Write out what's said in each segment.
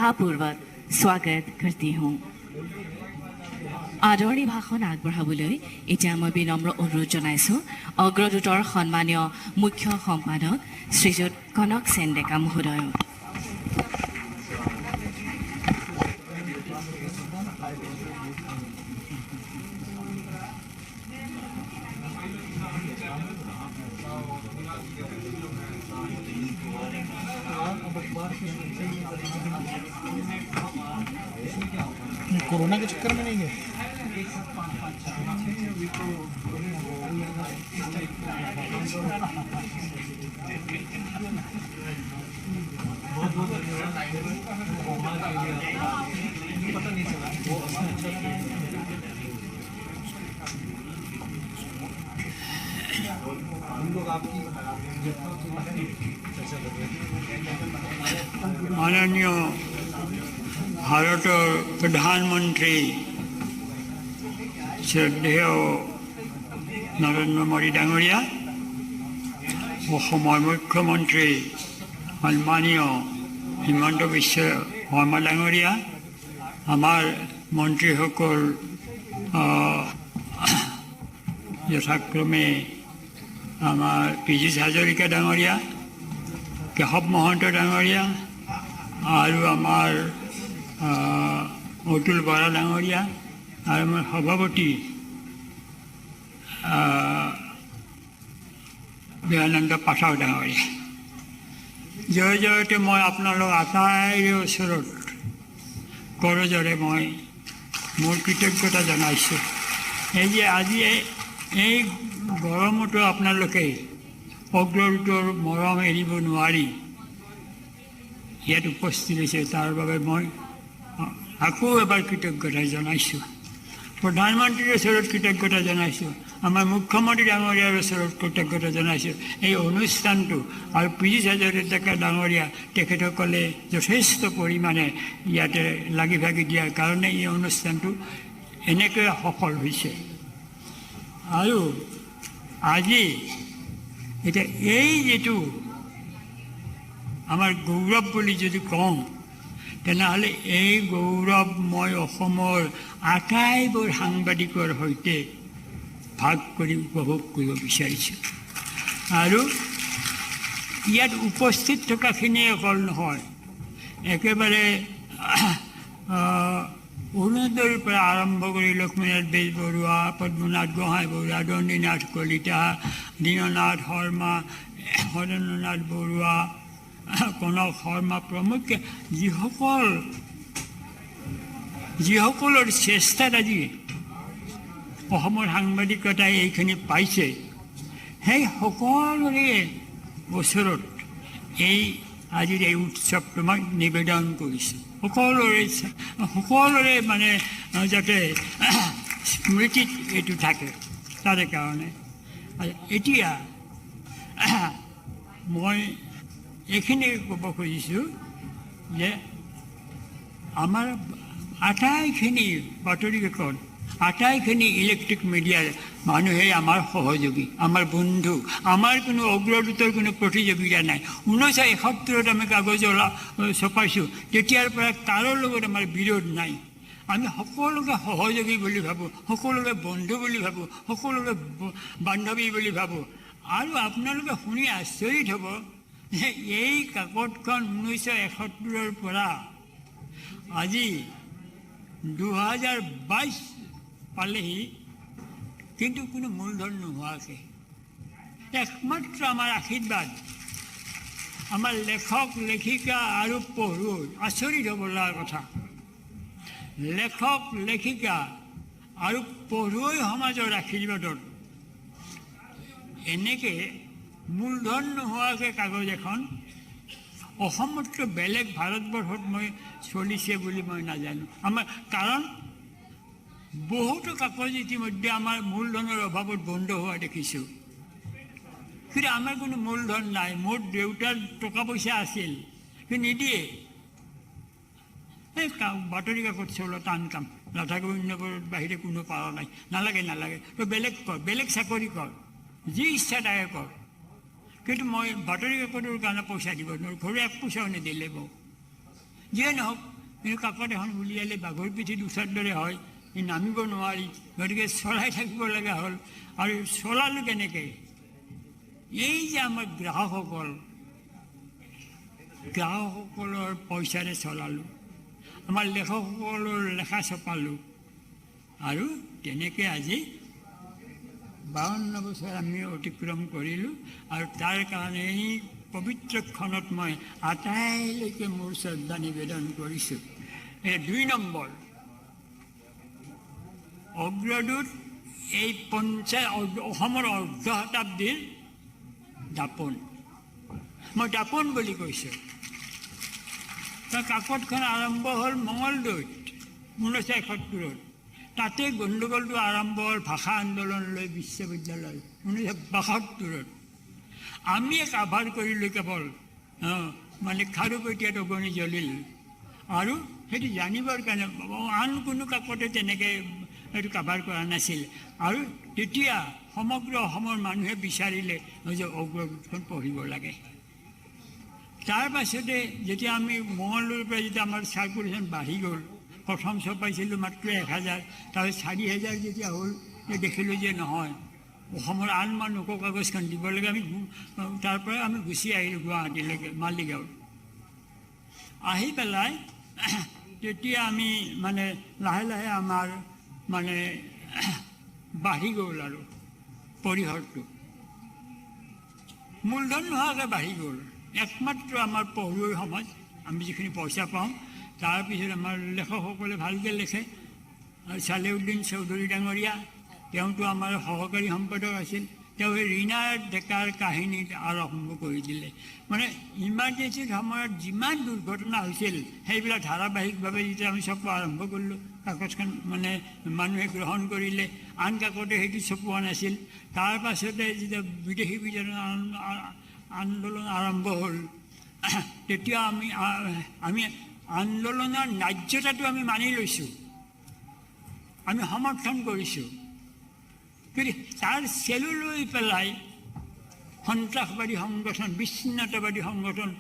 श्रद्धापूर्वक स्वागत करती हूँ। आदरणीय भाषण আগবঢ়াবলৈ এতিয়া মই বিনম্ৰ অনুৰোধ জনাইছোঁ অগ্ৰদূতৰ সন্মানীয় মুখ্য সম্পাদক শ্ৰীযুত কনক সেন ডেকা মহোদয়। कोरोना के चक्कर में नहीं गए। बहुत बहुत पता नहीं चला। हम लोग आपकी माननीय भारतर प्रधानमंत्री श्रद्धेय नरेंद्र मोदी डांगरिया मुख्यमंत्री सन्मानीय हिमंत विश्व शर्मा डांगरिया आमार मंत्रीसकल यथाक्रमे आमार पीयूष हाजरिका डांगरिया केशव महंत डांगरिया और आमार अतुल बरा डांगरिया और आमार सभापति दयानंद पाठक डांगरिया जय जयते मैं आपनालोक आटाइरे ओसरत करजरे मैं मोर कृतज्ञता जनाइছোঁ। এই যে আজি এই গৰমতো আপোনালোকে অগ্ৰদূতৰ মৰম এৰিব নোৱাৰি ইয়াত উপস্থিত হৈছে তাৰ বাবে মই আকৌ এবাৰ কৃতজ্ঞতা জনাইছোঁ। প্ৰধানমন্ত্ৰীৰ ওচৰত কৃতজ্ঞতা জনাইছোঁ, আমাৰ মুখ্যমন্ত্ৰী ডাঙৰীয়াৰ ওচৰত কৃতজ্ঞতা জনাইছোঁ। এই অনুষ্ঠানটো আৰু পীযুষ হাজৰিকা ডাঙৰীয়া তেখেতসকলে যথেষ্ট পৰিমাণে ইয়াতে লাগি ভাগি দিয়াৰ কাৰণে এই অনুষ্ঠানটো এনেকৈ সফল হৈছে। আৰু আজি এতিয়া এই যেটো আমাৰ গৌৰৱ বুলি যদি কওঁ তেনেহ'লে এই গৌৰৱ মই অসমৰ আটাইবোৰ সাংবাদিকৰ সৈতে ভাগ কৰি উপভোগ কৰিব বিচাৰিছোঁ। আৰু ইয়াত উপস্থিত থকাখিনিয়ে অকল নহয়, একেবাৰে অৰুণোদয়ৰ পৰা আৰম্ভ কৰি লক্ষ্মীনাথ বেজবৰুৱা, পদ্মনাথ গোহাঁই বৰুৱা, দণ্ডীনাথ কলিতা, দীননাথ শৰ্মা, হৰেন্দ্ৰনাথ বৰুৱা, কনক শৰ্মা প্ৰমুখ যিসকলৰ চেষ্টাত আজি অসমৰ সাংবাদিকতাই এইখিনি পাইছে, সেই সকলোৰে ওচৰত এই আজিৰ এই উৎসৱটো মই নিবেদন কৰিছোঁ। সকলোৰে মানে যাতে স্মৃতিত এইটো থাকে তাৰে কাৰণে। এতিয়া মই এইখিনি ক'ব খুজিছোঁ যে আমাৰ আটাইখিনি বাতৰি কাকত, আটাইখিনি ইলেক্ট্ৰিক মিডিয়াৰ মানুহে আমাৰ সহযোগী, আমাৰ বন্ধু, আমাৰ কোনো অগ্ৰদূতৰ কোনো প্ৰতিযোগিতা নাই। 1971 আমি কাগজ ছপাইছোঁ, তেতিয়াৰ পৰা কাৰো লগত আমাৰ বিৰোধ নাই। আমি সকলোকে সহযোগী বুলি ভাবোঁ, সকলোকে বন্ধু বুলি ভাবোঁ, সকলোকে বান্ধৱী বুলি ভাবোঁ। আৰু আপোনালোকে শুনি আচৰিত হ'ব যে এই কাকতখন 1971 পৰা আজি 2022 পালেহি, কিন্তু কোনো মূলধন নোহোৱাকৈ। একমাত্ৰ আমাৰ আশীৰ্বাদ, আমাৰ লেখক লেখিকা আৰু পঢ়ুৱৈ, আচৰিত হ'ব লগা কথা, লেখক লেখিকা আৰু পঢ়ুৱৈ সমাজৰ আশীৰ্বাদত এনেকৈ মূলধন নোহোৱাকৈ কাগজ এখন অসমতকৈ বেলেগ ভাৰতবৰ্ষত মই চলিছে বুলি মই নাজানো। আমাৰ কাৰণ বহুতো কাগজ ইতিমধ্যে আমাৰ মূলধনৰ অভাৱত বন্ধ হোৱা দেখিছোঁ, কিন্তু আমাৰ কোনো মূলধন নাই। মোৰ দেউতাৰ টকা পইচা আছিল, কিন্তু নিদিয়ে। এই বাতৰি কাকত চলোৱা টান কাম, নাথাকে অন্যবোৰৰ বাহিৰে কোনো পাৰা নাই। নালাগে নালাগে, তই বেলেগ কৰ, বেলেগ চাকৰি কৰ, যি ইচ্ছা তাকে কৰ, কিন্তু মই বাতৰি কাকতৰ কাৰণে পইচা দিব নোৱাৰোঁ, ঘৰে এক পইচাও নিদিলে মোক। যিয়ে নহওক কিন্তু কাকত এখন উলিয়ালে বাঘৰ পিঠিত উঠাৰ দৰে হয়, নামিব নোৱাৰি, গতিকে চলাই থাকিব লগা হ'ল। আৰু চলালোঁ কেনেকৈ? এই যে আমাৰ গ্ৰাহকসকলৰ পইচাৰে চলালোঁ, আমাৰ লেখকসকলৰ লেখা ছপালোঁ, আৰু তেনেকৈ আজি 52 বছৰ আমি অতিক্ৰম কৰিলোঁ। আৰু তাৰ কাৰণে এই পবিত্ৰ ক্ষণত মই আটাইলৈকে মোৰ শ্ৰদ্ধা নিবেদন কৰিছোঁ। 2 নম্বৰ, অগ্ৰদূত এই অসমৰ অৰ্ধ শতাব্দীৰ দাপোন, মই দাপোন বুলি কৈছোঁ। কাকতখন আৰম্ভ হ'ল মঙলদৈত 1971। তাতে গণ্ডগোলটো আৰম্ভ হ'ল ভাষা আন্দোলন লৈ বিশ্ববিদ্যালয় 1972। আমি কাভাৰ কৰিলোঁ কেৱল মানে খাৰুপেটীয়াত অগণি জ্বলিল, আৰু সেইটো জানিবৰ কাৰণে আন কোনো কাকতে তেনেকৈ এইটো কাভাৰ কৰা নাছিল। আৰু তেতিয়া সমগ্ৰ অসমৰ মানুহে বিচাৰিলে যে অগ্ৰদূতখন পঢ়িব লাগে। তাৰ পাছতে যেতিয়া আমি মঙলদৈৰ পৰা যেতিয়া আমাৰ চাৰ্কুলেশ্যন বাঢ়ি গ'ল, প্ৰথম ছপাইছিলোঁ মাত্ৰ 1000, তাৰপিছত 4000 যেতিয়া হ'ল, দেখিলোঁ যে নহয়, অসমৰ আন মানুহকো কাগজখন দিব লাগে। আমি তাৰ পৰা আমি গুচি আহিলোঁ গুৱাহাটীলৈকে, মালিগাঁও। আহি পেলাই তেতিয়া আমি মানে লাহে লাহে আমাৰ মানে বাঢ়ি গ'ল আৰু পৰিসৰটো মূলধন নোহোৱাকৈ বাঢ়ি গ'ল। একমাত্ৰ আমাৰ পঢ়ুৱৈ সমাজ, আমি যিখিনি পইচা পাওঁ, তাৰপিছত আমাৰ লেখকসকলে ভালকৈ লিখে। চালেউদ্দিন চৌধুৰী ডাঙৰীয়া, তেওঁতো আমাৰ সহকাৰী সম্পাদক আছিল, তেওঁ ৰীণা ডেকাৰ কাহিনী আৰম্ভ কৰি দিলে। মানে ইমাৰ্জেঞ্চিৰ সময়ত যিমান দুৰ্ঘটনা হৈছিল সেইবিলাক ধাৰাবাহিকভাৱে যেতিয়া আমি চপোৱা আৰম্ভ কৰিলোঁ, কাগজখন মানে মানুহে গ্ৰহণ কৰিলে, আন কাকতে সেইটো চপোৱা নাছিল। তাৰ পাছতে যেতিয়া বিদেশী বিতৰণ আন্দোলন আৰম্ভ হ'ল, তেতিয়া আমি আন্দোলনৰ ন্যায্যতাটো আমি মানি লৈছোঁ, আমি সমৰ্থন কৰিছোঁ। কিন্তু তাৰ চেলু লৈ পেলাই সন্ত্ৰাসবাদী সংগঠন, বিচ্ছিন্নতাবাদী সংগঠন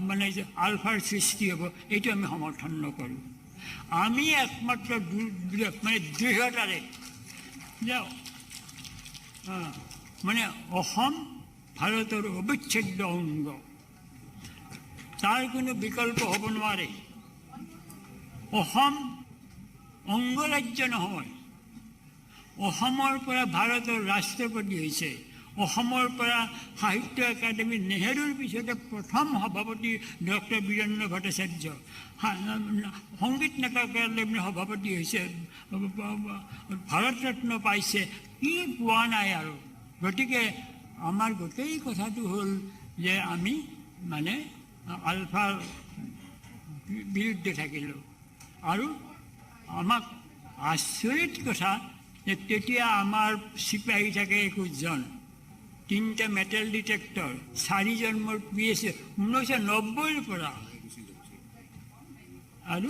মানে যে আলফাৰ সৃষ্টি হ'ব, এইটো আমি সমৰ্থন নকৰোঁ। আমি একমাত্ৰ মানে দৃঢ়তাৰে যে মানে অসম ভাৰতৰ অবিচ্ছেদ্য অংগ, তাৰ কোনো বিকল্প হ'ব নোৱাৰে। অসম অংগৰাজ্য নহয়, অসমৰ পৰা ভাৰতৰ ৰাষ্ট্ৰপতি হৈছে, অসমৰ পৰা সাহিত্য একাডেমী নেহেৰুৰ পিছতে প্ৰথম সভাপতি ডক্টৰ বীৰেন্দ্ৰ ভট্টাচাৰ্য, সংগীত নাটক একাডেমীৰ সভাপতি হৈছে, ভাৰত ৰত্ন পাইছে, কি পোৱা নাই আৰু। গতিকে আমাৰ গোটেই কথাটো হ'ল যে আমি মানে আলফাৰ বিৰুদ্ধে থাকিলোঁ। আৰু আমাক আচৰিত কথা যে তেতিয়া আমাৰ চিপাহী থাকে 21জন, 3টা মেটেল ডিটেক্টৰ, 4জন মোৰ PSC 1990ৰ পৰা। আৰু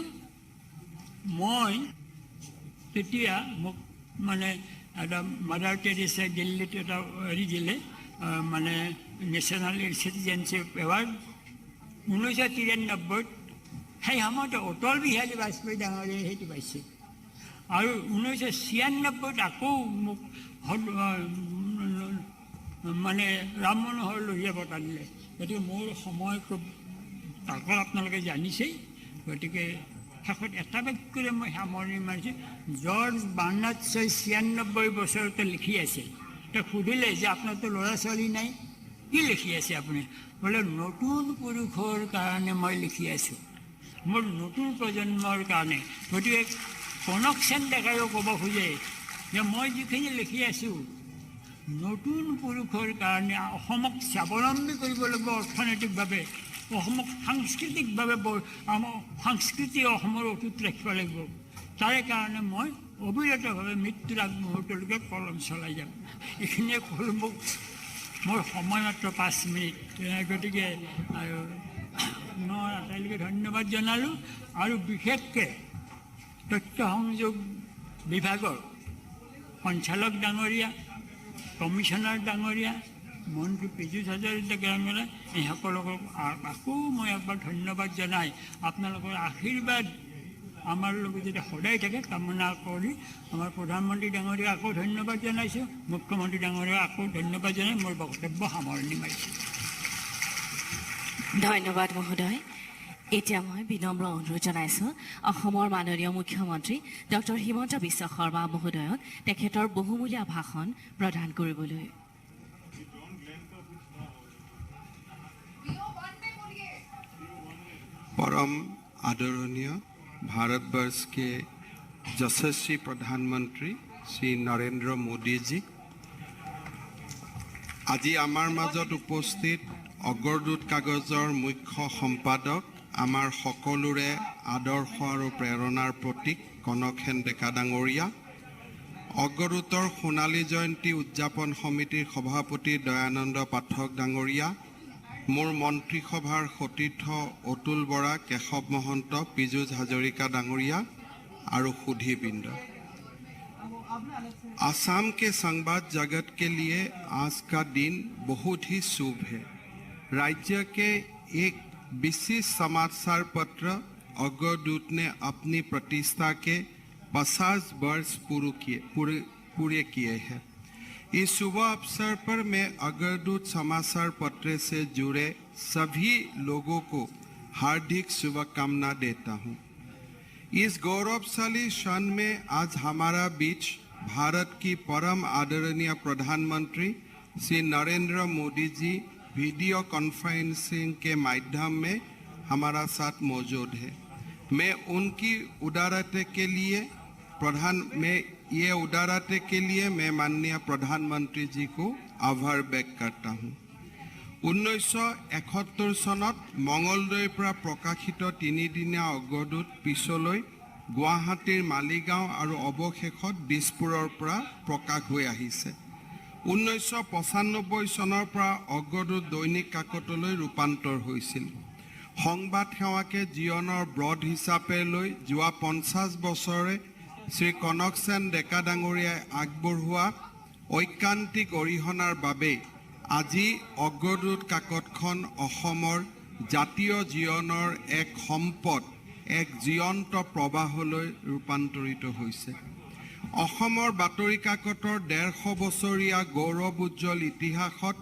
মই তেতিয়া মোক মানে এটা মাদাৰ টেৰেছাই দিল্লীত এটা হেৰি দিলে, মানে নেশ্যনেল চিটিজেনশ্বিপ এৱাৰ্ড 1993। সেই সময়তে অটল বিহাৰী বাজপেয়ী ডাঙৰীয়াই সেইটো পাইছে। আৰু 1996 আকৌ মোক মানে ৰাম মনোহৰ লোহিয়া বঁটা দিলে। গতিকে মোৰ সময় খুব তাকৰ আপোনালোকে জানিছেই। গতিকে শেষত এটা বাক্যৰে মই সামৰণি মাৰিছোঁ, জৰ্জ বাৰ্নাৰ্ড শ্বই 96 বছৰতে লিখি আছে। তেওঁ সুধিলে যে আপোনাৰতো ল'ৰা ছোৱালী নাই, কি লিখি আছে আপুনি? বোলে নতুন পুৰুষৰ কাৰণে মই লিখি আছোঁ, মোৰ নতুন প্ৰজন্মৰ কাৰণে। গতিকে কনক সেনডেকাৰেও ক'ব খোজে যে মই যিখিনি লিখি আছোঁ নতুন পুৰুষৰ কাৰণে, অসমক স্বাৱলম্বী কৰিব লাগিব অৰ্থনৈতিকভাৱে, অসমক সাংস্কৃতিকভাৱে আমাৰ সংস্কৃতি অসমৰ অটুট ৰাখিব লাগিব। তাৰে কাৰণে মই অবিৰতভাৱে মৃত্যুৰ আগমুহূৰ্তলৈকে কলম চলাই যাম। এইখিনিয়ে ক'লোঁ। মোৰ সময় মাত্ৰ 5 মিনিট। গতিকে আৰু মই আটাইলৈকে ধন্যবাদ জনালোঁ। আৰু বিশেষকৈ তথ্য সংযোগ বিভাগৰ সঞ্চালক ডাঙৰীয়া, কমিশ্যনাৰ ডাঙৰীয়া, মন্ত্ৰী পীযুষ হাজৰিকা ডাঙৰীয়া, এইসকলক আকৌ মই একবাৰ ধন্যবাদ জনাই আপোনালোকৰ আশীৰ্বাদ আমাৰ লগত যাতে সদায় থাকে কামনা কৰি আমাৰ প্ৰধানমন্ত্ৰী ডাঙৰীয়াক আকৌ ধন্যবাদ জনাইছোঁ, মুখ্যমন্ত্ৰী ডাঙৰীয়াক আকৌ ধন্যবাদ জনাই মোৰ বক্তব্য সামৰণি মাৰিছোঁ। ধন্যবাদ মহোদয়। এতিয়া মই বিনম্ৰ অনুৰোধ জনাইছোঁ অসমৰ মাননীয় মুখ্যমন্ত্ৰী ডক্টৰ হিমন্ত বিশ্ব শৰ্মা মহোদয়ক তেখেতৰ বহুমূলীয়া ভাষণ প্ৰদান কৰিবলৈ। परम आदरणीय भारतवर्ष के यशस्वी प्रधानमंत्री श्री नरेंद्र मोदी जी, আজি আমাৰ মাজত উপস্থিত অগ্ৰদূত কাগজৰ মুখ্য সম্পাদক আমাৰ সকলোৰে আদৰ্শ আৰু প্ৰেৰণাৰ প্ৰতীক কনকসেন ডেকা ডাঙৰীয়া, অগ্ৰদূতৰ সোণালী জয়ন্তী উদযাপন সমিতিৰ সভাপতি দয়ানন্দ পাঠক ডাঙৰীয়া, মোৰ মন্ত্ৰীসভাৰ সতীৰ্থ অতুল বৰা, কেশৱ মহন্ত, পীযুষ হাজৰিকা ডাঙৰীয়া আৰু সুধীবৃন্দ। आसाम के संवाद जगत के लिए आज का दिन बहुत ही शुभ है। राज्य के एक विशिष्ट समाचार पत्र अग्रदूत ने अपनी प्रतिष्ठा के 50 वर्ष पूरे किए हैं। इस शुभ अवसर पर मैं अग्रदूत समाचार पत्र से जुड़े सभी लोगों को हार्दिक शुभकामना देता हूँ। इस गौरवशाली क्षण में आज हमारा बीच भारत की परम आदरणीय प्रधानमंत्री श्री नरेंद्र मोदी जी वीडियो कॉन्फ्रेंसिंग के माध्यम में हमारा साथ मौजूद है। मैं उनकी उदारता के लिए मैं माननीय प्रधानमंत्री जी को आभार व्यक्त करता हूँ। 1971 सनत मंगलदৈৰ পৰা प्रकाशित 3 দিনীয়া অগ্ৰদূত পিছলৈ গুৱাহাটীৰ মালিগাঁও আৰু অৱশেষত দিছপুৰৰ পৰা প্ৰকাশ হৈ আহিছে। 1995 চনৰ পৰা অগ্ৰদূত দৈনিক কাকতলৈ ৰূপান্তৰ হৈছিল। সংবাদ সেৱাকে জীৱনৰ ব্ৰড হিচাপে লৈ যোৱা 50 বছৰে শ্ৰী কনকসেন ডেকা ডাঙৰীয়াই আগবঢ়োৱা ঐকান্তিক অৰিহণাৰ বাবে আজি অগ্ৰদূত কাকতখন অসমৰ জাতীয় জীৱনৰ এক সম্পদ, এক জীয়ন্ত প্ৰবাহলৈ ৰূপান্তৰিত হৈছে। অসমৰ বাতৰি কাকতৰ 150 বছৰীয়া গৌৰৱ উজ্জ্বল ইতিহাসত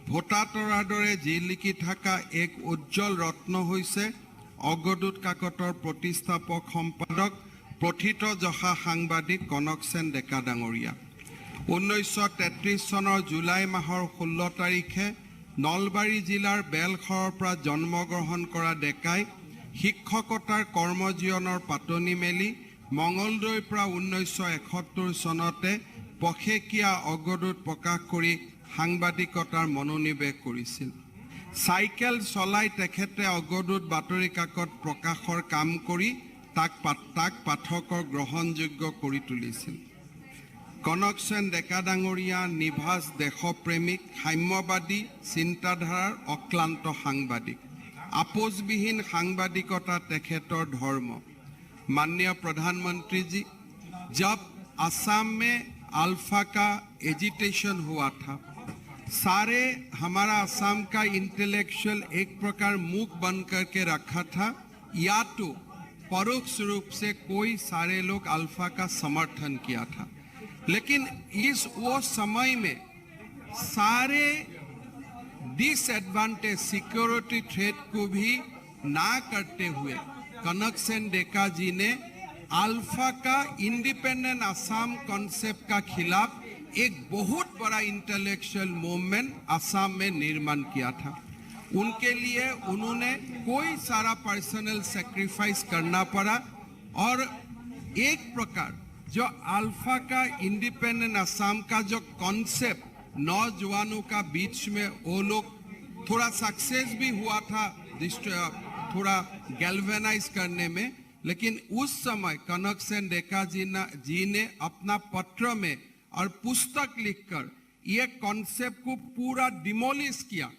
ভোটা তৰাৰ দৰে জিলিকি থকা এক উজ্জ্বল ৰত্ন হৈছে অগ্ৰদূত কাকতৰ প্ৰতিষ্ঠাপক সম্পাদক প্ৰথিতযশা সাংবাদিক কনকসেন ডেকা ডাঙৰীয়া। 1933 চনৰ জুলাই মাহৰ 16 তাৰিখে নলবাৰী জিলাৰ বেলখৰৰ পৰা জন্মগ্ৰহণ কৰা ডেকাই শিক্ষকতাৰ কৰ্মজীৱনৰ পাতনি মেলি মঙলদৈৰ পৰা 1971 চনতে পষেকীয়া অগ্ৰদূত প্ৰকাশ কৰি সাংবাদিকতাৰ মনোনিৱেশ কৰিছিল। চাইকেল চলাই তেখেতে অগ্ৰদূত বাতৰি কাকত প্ৰকাশৰ কাম কৰি তাক পাঠকৰ গ্ৰহণযোগ্য কৰি তুলিছিল। কনকসেন ডেকা ডাঙৰীয়া নিভাজ দেশপ্ৰেমিক, সাম্যবাদী চিন্তাধাৰাৰ অক্লান্ত সাংবাদিক। আপোচবিহীন সাংবাদিকতা তেখেতৰ ধৰ্ম। माननीय प्रधानमंत्री जी, जब असम में अल्फा का एजिटेशन हुआ था, सारे हमारा असम का इंटेलेक्चुअल एक प्रकार मूक बन करके रखा था, या तो परोक्ष रूप से कोई सारे लोग अल्फा का समर्थन किया था। लेकिन वो समय में सारे डिसएडवांटेज सिक्योरिटी थ्रेट को भी ना करते हुए कनकसेन डेका जी ने अल्फा का इंडिपेंडेंट असम कॉन्सेप्ट का खिलाफ एक बहुत बड़ा इंटेलेक्चुअल मूवमेंट असम में निर्माण किया था। उनके लिए उन्होंने कोई सारा पर्सनल सेक्रीफाइस करना पड़ा और एक प्रकार जो अल्फा का इंडिपेंडेंट असम का जो कॉन्सेप्ट नौजवानों का बीच में वो लोग थोड़ा सक्सेस भी हुआ था थोड़ा गैल्वेनाइज करने में, लेकिन उस समय कनकसेन डेका जी ने अपना पत्र में और पुस्तक लिखकर ये कॉन्सेप्ट को पूरा डिमोलिश किया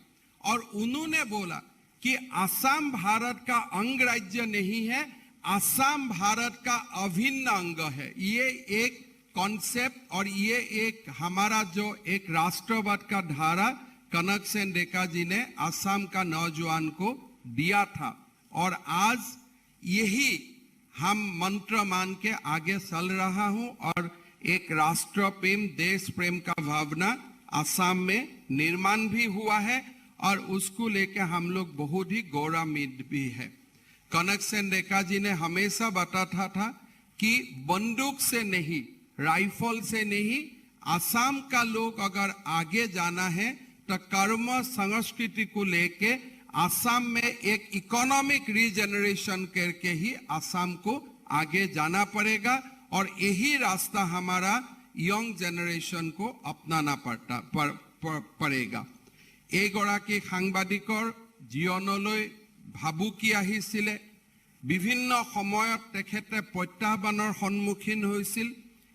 और उन्होंने बोला कि असम भारत का अंग राज्य नहीं है, असम भारत का अभिन्न अंग है। ये एक कॉन्सेप्ट और ये एक हमारा जो एक राष्ट्रवाद का धारा कनकसेन डेका जी ने असम का नौजवान को दिया था। और आज यही हम मंत्र मान के आगे चल रहा हूं और एक राष्ट्र प्रेम, देश प्रेम का भावना असम में निर्माण भी हुआ है और उसको लेके हम लोग बहुत ही गौरवान्वित भी है। कनक सेन डेका जी ने हमेशा बताता था कि बंदूक से नहीं, राइफल से नहीं, असम का लोग अगर आगे जाना है तो कर्म संस्कृति को लेके असम में एक इकोनॉमिक रीजनरेशन करके ही असम को आगे जाना पड़ेगा और यही रास्ता हमारा यंग जनरेशन को अपनाना पड़ेगा। एगराकी सांबादिकर जीवनলৈ भाबुकी আহিছিলে, বিভিন্ন সময়ত তেখেতে প্ৰত্যাহ্বানৰ সন্মুখীন হৈছিল।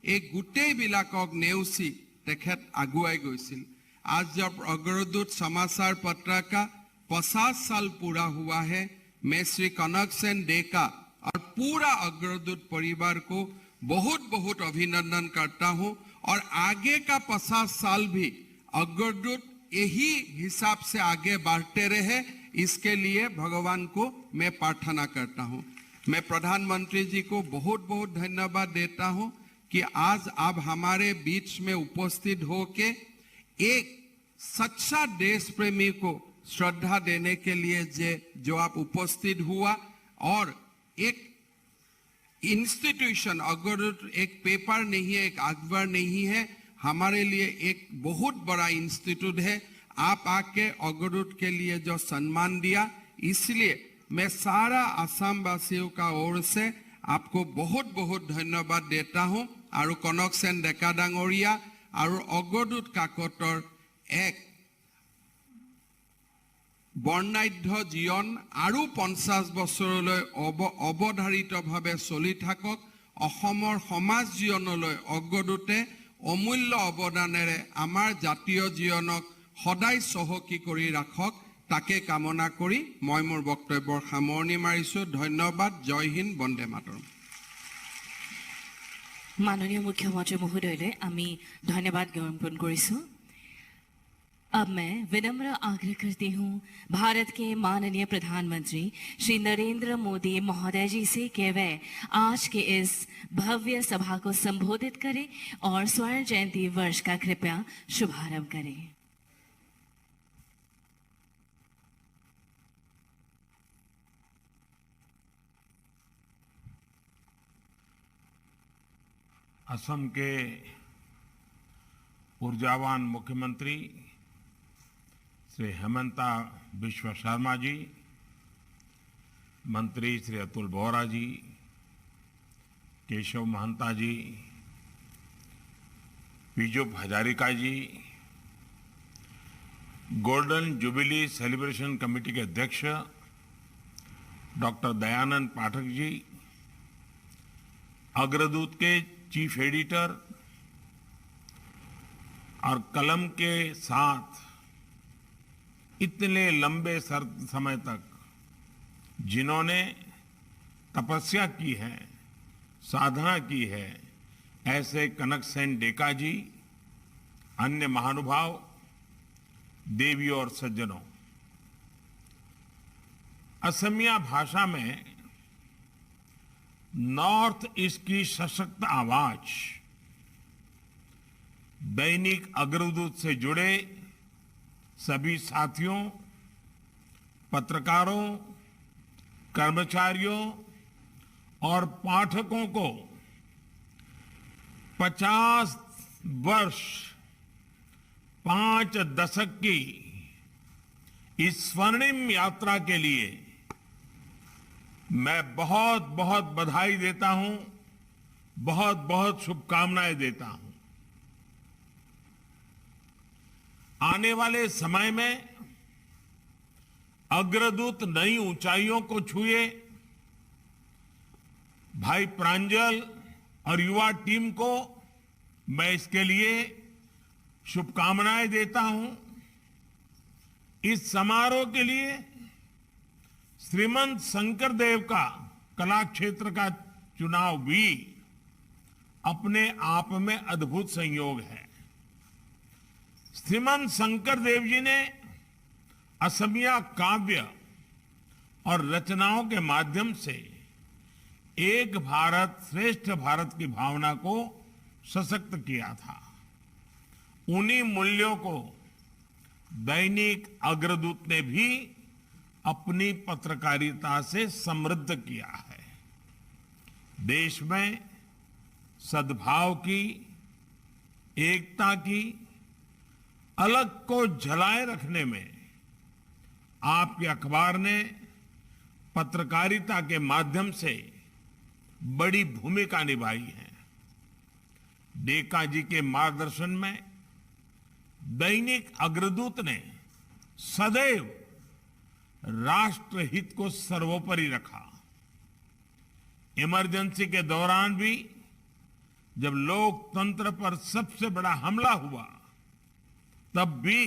এই গোটেইবিলাকক নেওচি তেখেত আগুৱাই গৈছিল। आज जब अग्रदूत समाचार पत्र का 50 साल पूरा हुआ है, मैं श्री कनक सेन डेका और पूरा अग्रदूत परिवार को बहुत बहुत अभिनंदन करता हूं और आगे का 50 साल भी अग्रदूत यही हिसाब से आगे बढ़ते रहे, इसके लिए भगवान को मैं प्रार्थना करता हूं। मैं प्रधानमंत्री जी को बहुत बहुत धन्यवाद देता हूं कि आज आप हमारे बीच में उपस्थित होके एक सच्चा देश प्रेमी को श्रद्धा देने के लिए जो आप उपस्थित हुआ और एक इंस्टीट्यूशन, अग्रदूत एक पेपर नहीं है, एक अखबार नहीं है, हमारे लिए एक बहुत बड़ा इंस्टीट्यूट है। आप आके अग्रदूत के लिए जो सम्मान दिया, इसलिए मैं सारा असम वासियों का ओर से आपको बहुत बहुत धन्यवाद देता हूं। और कनक सेन डेका डांगरिया और अग्रदूत काकतर एक बर्णाढ्य जीवन और 50 बছৰলৈ अवधारितভাৱে चलि থাকক। অসমৰ সমাজ জীৱনলৈ অগ্ৰদূতে অমূল্য অৱদানেৰে আমাৰ জাতীয় জীৱনক সদায় চহকী কৰি ৰাখক, তাকে কামনা কৰি মই মোৰ বক্তব্যৰ সামৰণি মাৰিছো। ধন্যবাদ। জয় হিন্দ, বন্দে মাতৰম। माननीय मुख्यमंत्री महोदय आमी धन्यवाद ज्ञापन करिसु। अब मैं विनम्र आग्रह करती हूँ भारत के माननीय प्रधानमंत्री श्री नरेंद्र मोदी महोदय जी से कि वे आज के इस भव्य सभा को संबोधित करें और स्वर्ण जयंती वर्ष का कृपया शुभारंभ करें। असम के ऊर्जावान मुख्यमंत्री श्री हेमंता बिश्व शर्मा जी, मंत्री श्री अतुल बोहरा जी, केशव महंता जी, पीजूप हजारिका जी, गोल्डन जुबिली सेलिब्रेशन कमेटी के अध्यक्ष डॉक्टर दयानंद पाठक जी, अग्रदूत के चीफ एडिटर और कलम के साथ इतने लंबे समय तक जिन्होंने तपस्या की है, साधना की है, ऐसे कनक सेन डेका जी, अन्य महानुभाव, देवियों और सज्जनों, असमिया भाषा में नॉर्थ ईस्ट की सशक्त आवाज दैनिक अग्रदूत से जुड़े सभी साथियों, पत्रकारों, कर्मचारियों और पाठकों को 50 वर्ष 5 दशक की इस स्वर्णिम यात्रा के लिए मैं बहुत बहुत बधाई देता हूं, बहुत बहुत शुभकामनाएं देता हूं। आने वाले समय में अग्रदूत नई ऊंचाइयों को छुए। भाई प्रांजल और युवा टीम को मैं इसके लिए शुभकामनाएं देता हूं। इस समारोह के लिए श्रीमंत शंकरदेव का कला क्षेत्र का चुनाव भी अपने आप में अद्भुत संयोग है। श्रीमंत शंकरदेव जी ने असमिया काव्य और रचनाओं के माध्यम से एक भारत श्रेष्ठ भारत की भावना को सशक्त किया था। उन्हीं मूल्यों को दैनिक अग्रदूत ने भी अपनी पत्रकारिता से समृद्ध किया है। देश में सद्भाव की, एकता की, अलग को जलाए रखने में आपके अखबार ने पत्रकारिता के माध्यम से बड़ी भूमिका निभाई है। डेका जी के मार्गदर्शन में दैनिक अग्रदूत ने सदैव राष्ट्रहित को सर्वोपरि रखा। इमरजेंसी के दौरान भी जब लोकतंत्र पर सबसे बड़ा हमला हुआ, तब भी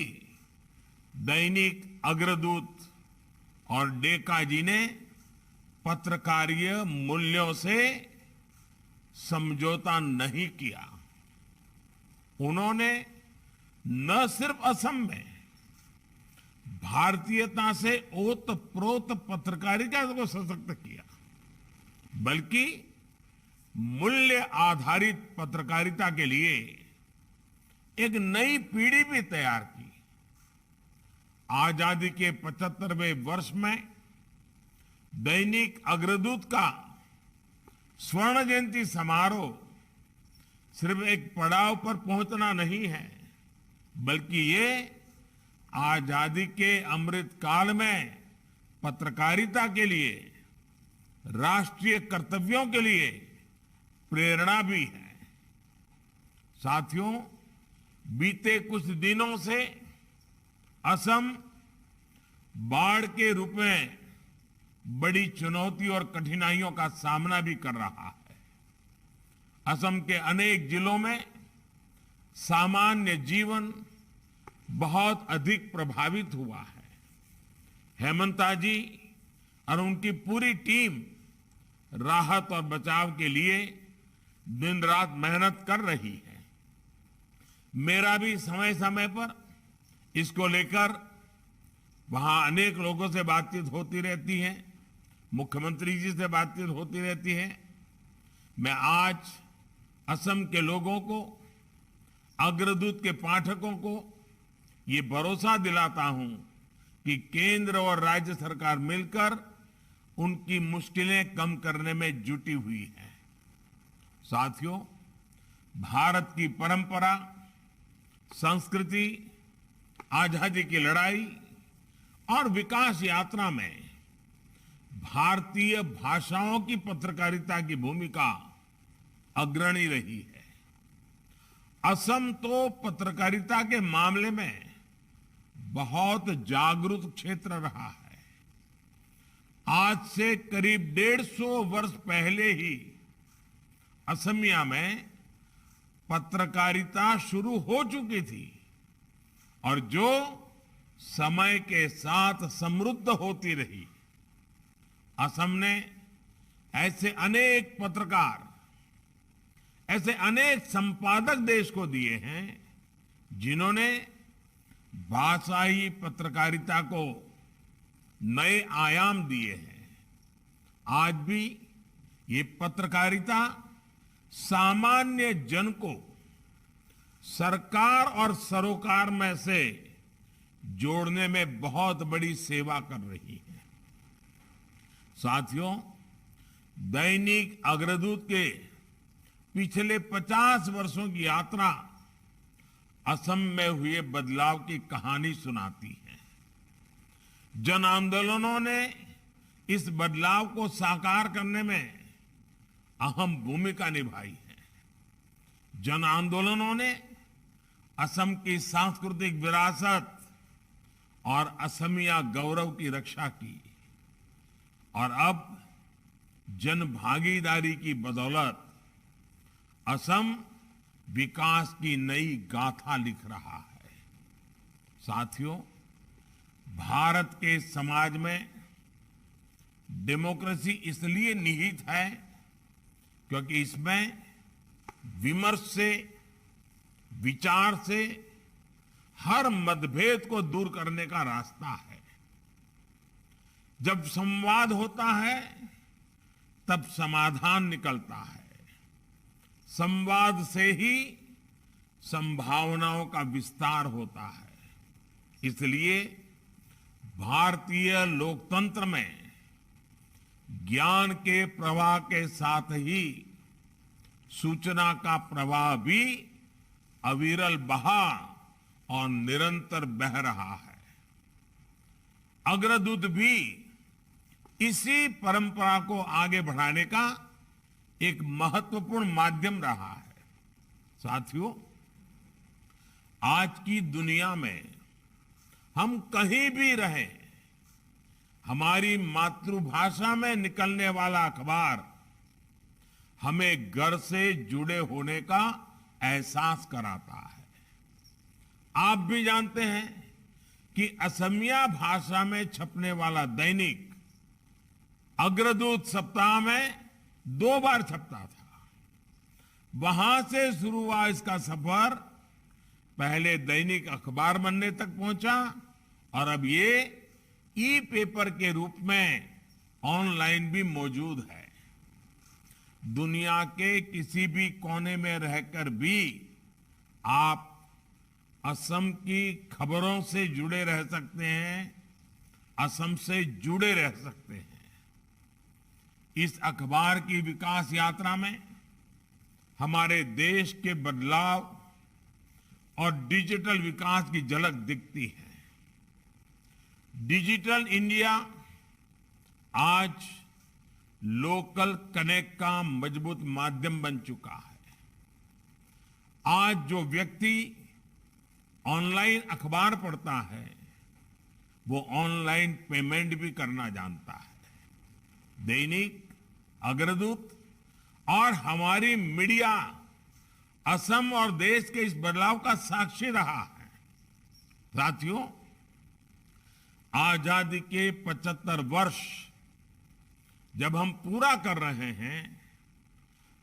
दैनिक अग्रदूत और डेका जी ने पत्रकारीय मूल्यों से समझौता नहीं किया। उन्होंने न सिर्फ असम में भारतीयता से ओतप्रोत पत्रकारिता को सशक्त किया, बल्कि मूल्य आधारित पत्रकारिता के लिए एक नई पीढ़ी भी तैयार की। आजादी के 75वें वर्ष में दैनिक अग्रदूत का स्वर्ण जयंती समारोह सिर्फ एक पड़ाव पर पहुंचना नहीं है, बल्कि ये आजादी के अमृत काल में पत्रकारिता के लिए, राष्ट्रीय कर्तव्यों के लिए प्रेरणा भी है। साथियों, बीते कुछ दिनों से असम बाढ़ के रूप में बड़ी चुनौती और कठिनाइयों का सामना भी कर रहा है। असम के अनेक जिलों में सामान्य जीवन बहुत अधिक प्रभावित हुआ है। हेमंता जी और उनकी पूरी टीम राहत और बचाव के लिए दिन रात मेहनत कर रही है। मेरा भी समय समय पर इसको लेकर वहां अनेक लोगों से बातचीत होती रहती है, मुख्यमंत्री जी से बातचीत होती रहती है। मैं आज असम के लोगों को, अग्रदूत के पाठकों को ये भरोसा दिलाता हूं कि केंद्र और राज्य सरकार मिलकर उनकी मुश्किलें कम करने में जुटी हुई है। साथियों, भारत की परंपरा, संस्कृति, आजादी की लड़ाई और विकास यात्रा में भारतीय भाषाओं की पत्रकारिता की भूमिका अग्रणी रही है। असम तो पत्रकारिता के मामले में बहुत जागरूक क्षेत्र रहा है। आज से करीब 150 वर्ष पहले ही असमिया में पत्रकारिता शुरू हो चुकी थी और जो समय के साथ समृद्ध होती रही। असम ने ऐसे अनेक पत्रकार, ऐसे अनेक संपादक देश को दिए हैं जिन्होंने भाषाई पत्रकारिता को नए आयाम दिए हैं। आज भी ये पत्रकारिता सामान्य जन को सरकार और सरोकार में से जोड़ने में बहुत बड़ी सेवा कर रही है। साथियों, दैनिक अग्रदूत के पिछले 50 वर्षों की यात्रा असम में हुए बदलाव की कहानी सुनाती है। जन आंदोलनों ने इस बदलाव को साकार करने में अहम भूमिका निभाई है। जन आंदोलनों ने असम की सांस्कृतिक विरासत और असमिया गौरव की रक्षा की और अब जन भागीदारी की बदौलत असम विकास की नई गाथा लिख रहा है। साथियों, भारत के समाज में डेमोक्रेसी इसलिए निहित है क्योंकि इसमें विमर्श से, विचार से हर मतभेद को दूर करने का रास्ता है। जब संवाद होता है तब समाधान निकलता है। संवाद से ही संभावनाओं का विस्तार होता है। इसलिए भारतीय लोकतंत्र में ज्ञान के प्रवाह के साथ ही सूचना का प्रवाह भी अविरल बहा और निरंतर बह रहा है। अग्रदूत भी इसी परंपरा को आगे बढ़ाने का एक महत्वपूर्ण माध्यम रहा है। साथियों, आज की दुनिया में हम कहीं भी रहें, हमारी मातृभाषा में निकलने वाला अखबार हमें घर से जुड़े होने का एहसास कराता है। आप भी जानते हैं कि असमिया भाषा में छपने वाला दैनिक अग्रदूत सप्ताह में 2 बार छपता था। वहां से शुरू हुआ इसका सफर पहले दैनिक अखबार बनने तक पहुंचा और अब ये ई पेपर के रूप में ऑनलाइन भी मौजूद है। दुनिया के किसी भी कोने में रहकर भी आप असम की खबरों से जुड़े रह सकते हैं, असम से जुड़े रह सकते हैं। इस अखबार की विकास यात्रा में हमारे देश के बदलाव और डिजिटल विकास की झलक दिखती है। डिजिटल इंडिया आज लोकल कनेक्ट का मजबूत माध्यम बन चुका है। आज जो व्यक्ति ऑनलाइन अखबार पढ़ता है वो ऑनलाइन पेमेंट भी करना जानता है। दैनिक, अग्रदूत और हमारी मीडिया असम और देश के इस बदलाव का साक्षी रहा है। साथियों, आजादी के 75 वर्ष जब हम पूरा कर रहे हैं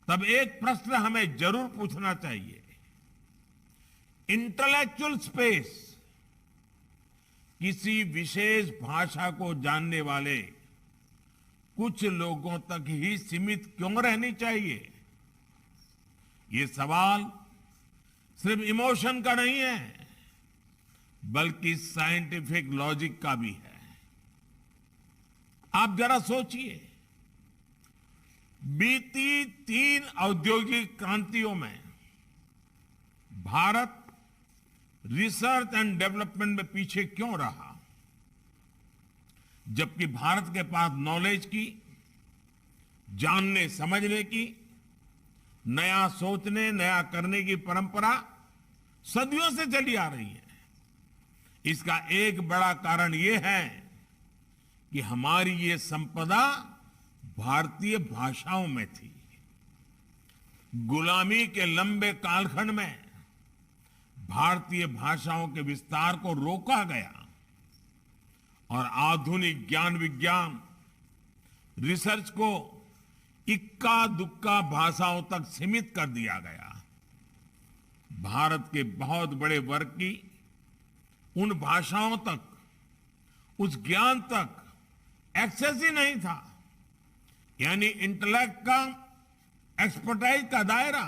तब एक प्रश्न हमें जरूर पूछना चाहिए। इंटेलेक्चुअल स्पेस किसी विशेष भाषा को जानने वाले कुछ लोगों तक ही सीमित क्यों रहनी चाहिए? ये सवाल सिर्फ इमोशन का नहीं है बल्कि साइंटिफिक लॉजिक का भी है। आप जरा सोचिए, बीती 3 औद्योगिक क्रांतियों में भारत रिसर्च एंड डेवलपमेंट में पीछे क्यों रहा? जबकि भारत के पास नॉलेज की, जानने समझने की, नया सोचने, नया करने की परंपरा सदियों से चली आ रही है। इसका एक बड़ा कारण यह है कि हमारी ये संपदा भारतीय भाषाओं में थी। गुलामी के लंबे कालखंड में भारतीय भाषाओं के विस्तार को रोका गया और आधुनिक ज्ञान विज्ञान रिसर्च को इक्का दुक्का भाषाओं तक सीमित कर दिया गया। भारत के बहुत बड़े वर्ग की उन भाषाओं तक, उस ज्ञान तक एक्सेस ही नहीं था। यानी इंटेलेक्ट का, एक्सपर्टाइज का दायरा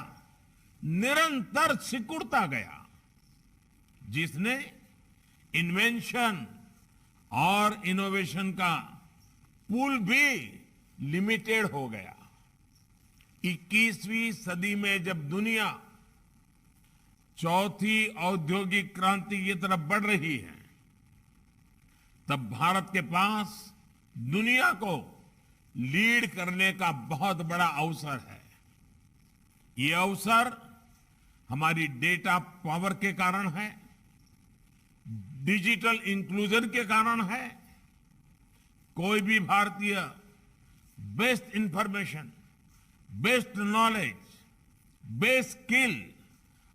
निरंतर सिकुड़ता गया, जिसने इन्वेंशन और इनोवेशन का पूल भी लिमिटेड हो गया। 21वीं सदी में जब दुनिया चौथी औद्योगिक क्रांति की तरफ बढ़ रही है, तब भारत के पास दुनिया को लीड करने का बहुत बड़ा अवसर है। ये अवसर हमारी डेटा पावर के कारण है, डिजिटल इंक्लूजन के कारण है। कोई भी भारतीय best information, best knowledge, best skill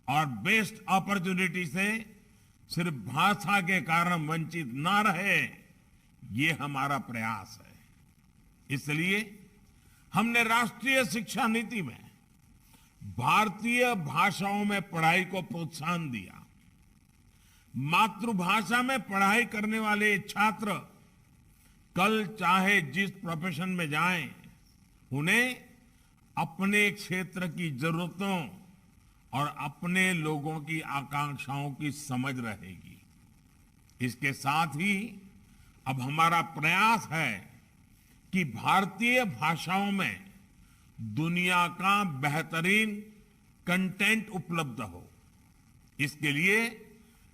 और बेस्ट अपॉर्चुनिटी से सिर्फ भाषा के कारण वंचित ना रहे, ये हमारा प्रयास है। इसलिए हमने राष्ट्रीय शिक्षा नीति में भारतीय भाषाओं में पढ़ाई को प्रोत्साहन दिया। मातृभाषा में पढ़ाई करने वाले छात्र कल चाहे जिस प्रोफेशन में जाएं, उन्हें अपने क्षेत्र की जरूरतों और अपने लोगों की आकांक्षाओं की समझ रहेगी। इसके साथ ही अब हमारा प्रयास है कि भारतीय भाषाओं में दुनिया का बेहतरीन कंटेंट उपलब्ध हो। इसके लिए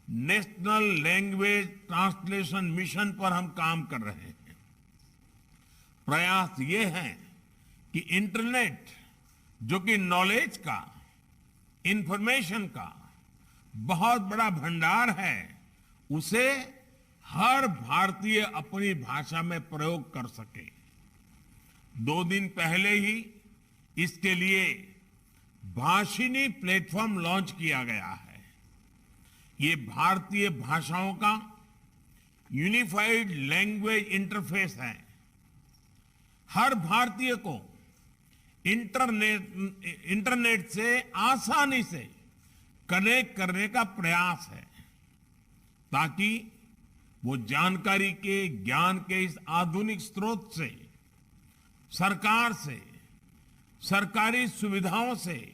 नेशनल लैंग्वेज ट्रांसलेशन मिशन पर हम काम कर रहे हैं। प्रयास ये है कि इंटरनेट, जो कि नॉलेज का, इंफॉर्मेशन का बहुत बड़ा भंडार है, उसे हर भारतीय अपनी भाषा में प्रयोग कर सके। 2 दिन पहले ही इसके लिए भाषिनी प्लेटफॉर्म लॉन्च किया गया है। ये भारतीय भाषाओं का यूनिफाइड लैंग्वेज इंटरफेस है। हर भारतीय को इंटरनेट से आसानी से कनेक्ट करने का प्रयास है, ताकि वो जानकारी के, ज्ञान के इस आधुनिक स्रोत से, सरकार से, सरकारी सुविधाओं से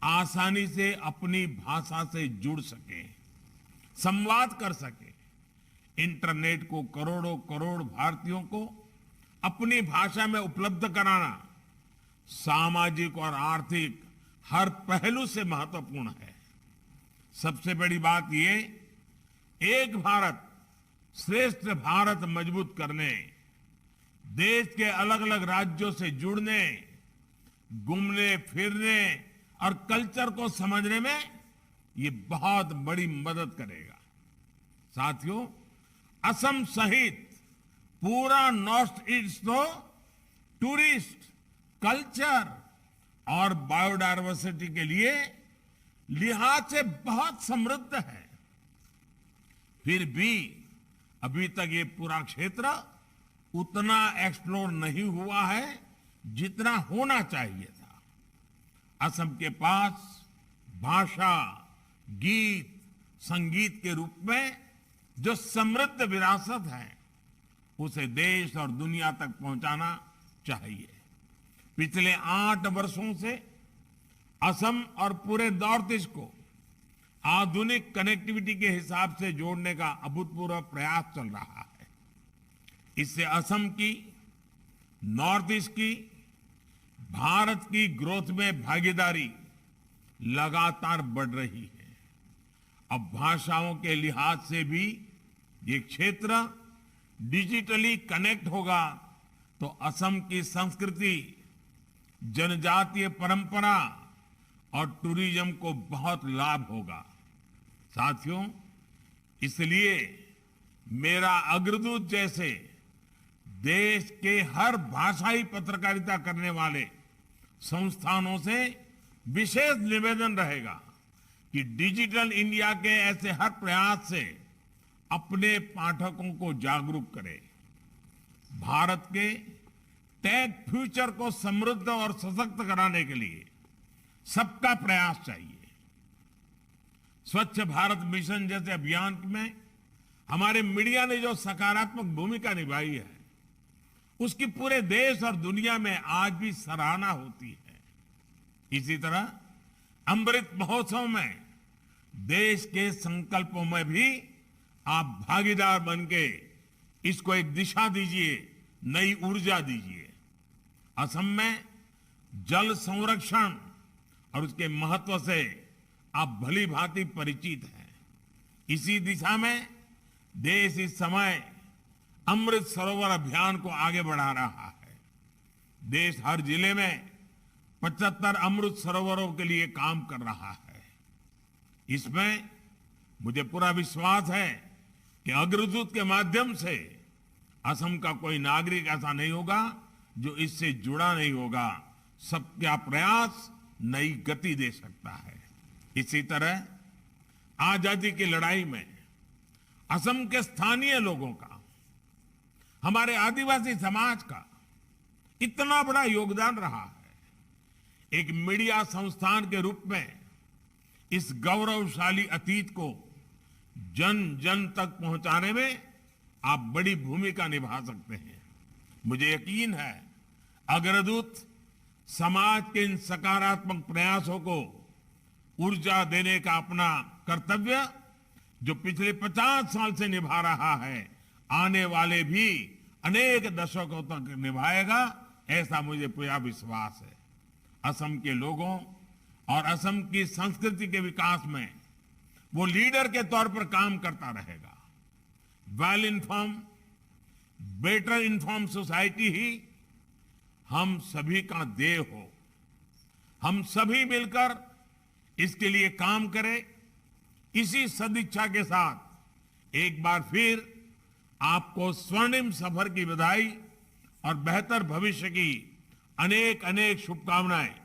आसानी से अपनी भाषा से जुड़ सके, संवाद कर सके। इंटरनेट को करोड़ों करोड़ भारतीयों को अपनी भाषा में उपलब्ध कराना सामाजिक और आर्थिक हर पहलू से महत्वपूर्ण है। सबसे बड़ी बात ये, एक भारत श्रेष्ठ भारत मजबूत करने, देश के अलग अलग राज्यों से जुड़ने, घूमने फिरने और कल्चर को समझने में ये बहुत बड़ी मदद करेगा। साथियों, असम सहित पूरा नॉर्थ ईस्ट तो टूरिस्ट, कल्चर और बायोडायवर्सिटी के लिए लिहाज से बहुत समृद्ध है। फिर भी अभी तक ये पूरा क्षेत्र उतना एक्सप्लोर नहीं हुआ है जितना होना चाहिए था। असम के पास भाषा, गीत, संगीत के रूप में जो समृद्ध विरासत है, उसे देश और दुनिया तक पहुंचाना चाहिए। पिछले 8 वर्षों से असम और पूरे नॉर्थ ईस्ट को आधुनिक कनेक्टिविटी के हिसाब से जोड़ने का अभूतपूर्व प्रयास चल रहा है। इससे असम की, नॉर्थ ईस्ट की, भारत की ग्रोथ में भागीदारी लगातार बढ़ रही है। अब भाषाओं के लिहाज से भी ये क्षेत्र डिजिटली कनेक्ट होगा तो असम की संस्कृति, जनजातीय परंपरा और टूरिज्म को बहुत लाभ होगा। साथियों, इसलिए मेरा अग्रदूत जैसे देश के हर भाषाई पत्रकारिता करने वाले संस्थानों से विशेष निवेदन रहेगा कि डिजिटल इंडिया के ऐसे हर प्रयास से अपने पाठकों को जागरूक करें। भारत के टेक फ्यूचर को समृद्ध और सशक्त कराने के लिए सबका प्रयास चाहिए। स्वच्छ भारत मिशन जैसे अभियान में हमारे मीडिया ने जो सकारात्मक भूमिका निभाई है, उसकी पूरे देश और दुनिया में आज भी सराहना होती है। इसी तरह अमृत महोत्सव में देश के संकल्पों में भी आप भागीदार बनके इसको एक दिशा दीजिए, नई ऊर्जा दीजिए। असम में जल संरक्षण और उसके महत्व से आप भली भांति परिचित हैं। इसी दिशा में देश इस समय अमृत सरोवर अभियान को आगे बढ़ा रहा है। देश हर जिले में 75 अमृत सरोवरों के लिए काम कर रहा है। इसमें मुझे पूरा विश्वास है कि अग्रदूत के माध्यम से असम का कोई नागरिक ऐसा नहीं होगा जो इससे जुड़ा नहीं होगा। सबका प्रयास नई गति दे सकता है। इसी तरह आजादी की लड़ाई में असम के स्थानीय लोगों का, हमारे आदिवासी समाज का इतना बड़ा योगदान रहा है। एक मीडिया संस्थान के रूप में इस गौरवशाली अतीत को जन जन तक पहुंचाने में आप बड़ी भूमिका निभा सकते हैं। मुझे यकीन है अग्रदूत समाज के इन सकारात्मक प्रयासों को ऊर्जा देने का अपना कर्तव्य जो पिछले 50 साल से निभा रहा है, आने वाले भी अनेक दशकों तक निभाएगा, ऐसा मुझे पूरा विश्वास है। असम के लोगों और असम की संस्कृति के विकास में वो लीडर के तौर पर काम करता रहेगा। Well inform, better inform society ही हम सभी का ध्येय हो। हम सभी मिलकर इसके लिए काम करें। इसी सदिच्छा के साथ एक बार फिर आपको स्वर्णिम सफर की बधाई और बेहतर भविष्य की अनेक अनेक शुभकामनाएं।